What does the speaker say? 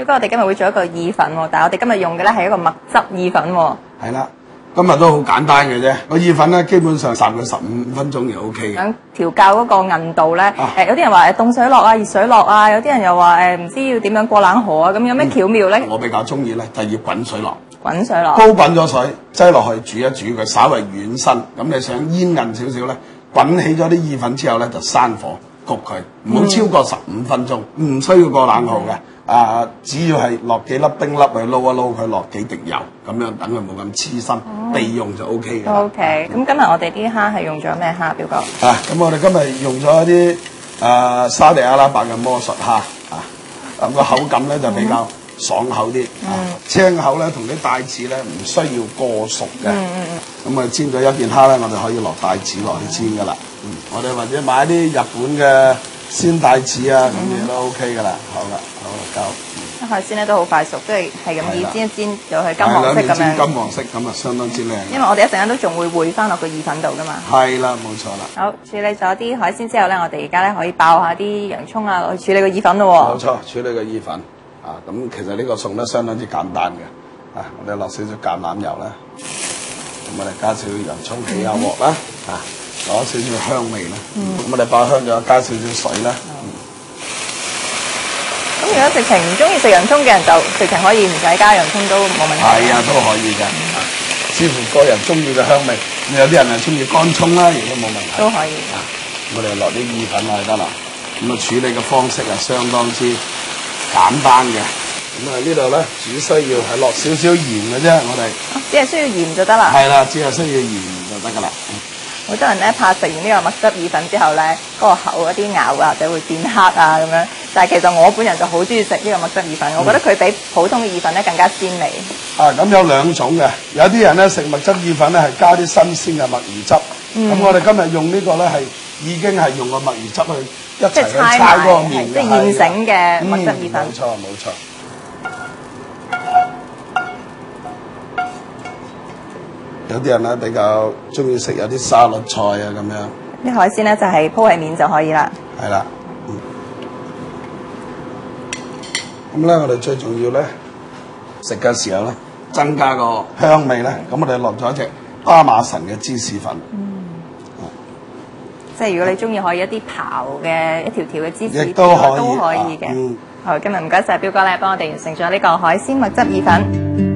表哥，我哋今日會做一個意粉喎，但係我哋今日用嘅咧係一個麥汁意粉喎。係啦，今日都好簡單嘅啫。個意粉咧，基本上烚佢15分鐘就 O K 嘅。想調教嗰個韌度咧，有啲人話凍水落啊、熱水落啊，有啲人又話唔知要點樣過冷河啊，咁有咩巧妙咧？我比較中意咧，就要滾水落。滾水落。煲滾咗水，擠落去煮一煮佢，稍為軟身。咁你想煙韌少少咧，滾起咗啲意粉之後咧，就閂火焗佢，唔好超過15分鐘，唔需要過冷河嘅。只要係落幾粒冰粒去撈一撈佢，落幾滴油，咁樣等佢冇咁黐身，備用就 O K 嘅。O K，咁今日我哋啲蝦係用咗咩蝦，表哥？咁我哋今日用咗一啲沙地阿拉伯嘅魔術蝦，咁個口感咧就比較爽口啲，青口咧同啲帶子咧唔需要過熟嘅。咁煎咗一件蝦咧，我哋可以落帶子落去煎噶啦。我哋或者買啲日本嘅鮮帶子啊，咁嘢都 O K 噶啦。好啦，夠。海鮮咧都好快熟，即係咁意煎一煎咗佢金黃色咁樣。金黃色咁啊，相當之靚。因為我哋一陣間都仲會燴翻落個意粉度噶嘛。係啦，冇錯啦。好，處理咗啲海鮮之後咧，我哋而家咧可以爆下啲洋葱啊，去處理個意粉咯喎。冇錯，處理個意粉。咁其實呢個餸咧相當之簡單嘅。我哋落少少橄欖油啦，咁我哋加少少洋葱起下鑊啦，攞少少香味啦。咁我哋爆香咗，加少少水啦。咁如果直情唔中意食洋葱嘅人，就直情可以唔使加洋葱都冇問題。係啊，都可以嘅。視乎個人中意嘅香味，有啲人係中意乾葱啦，亦都冇問題。都可以。我哋落啲意粉落去得啦。咁處理嘅方式係相當之簡單嘅。咁呢度咧只需要係落少少鹽嘅啫，我哋。只係需要鹽就得啦。係啦，只係需要鹽就得噶啦。好多人咧怕食完呢個麥汁意粉之後咧，嗰個口嗰啲咬或者會變黑啊咁樣。但係其實我本人就好中意食呢個麥汁意粉，我覺得佢比普通嘅意粉咧更加鮮味。咁有兩種嘅，有啲人咧食麥汁意粉咧係加啲新鮮嘅墨魚汁。咁我哋今日用呢個咧係已經係用個墨魚汁去一齊去搓嗰個麵嘅，即係現成嘅麥汁意粉。冇錯冇錯。有啲人咧比較中意食有啲沙律菜啊咁樣。啲海鮮咧就係鋪喺面就可以啦。係啦。咁咧，我哋最重要咧，食嘅時候咧，增加個香味咧。咁我哋落咗一隻巴馬臣嘅芝士粉。即係如果你中意，可以一啲刨嘅一條條嘅芝士亦都可以嘅。好，今日唔該晒表哥咧，幫我哋完成咗呢個海鮮麥汁意粉。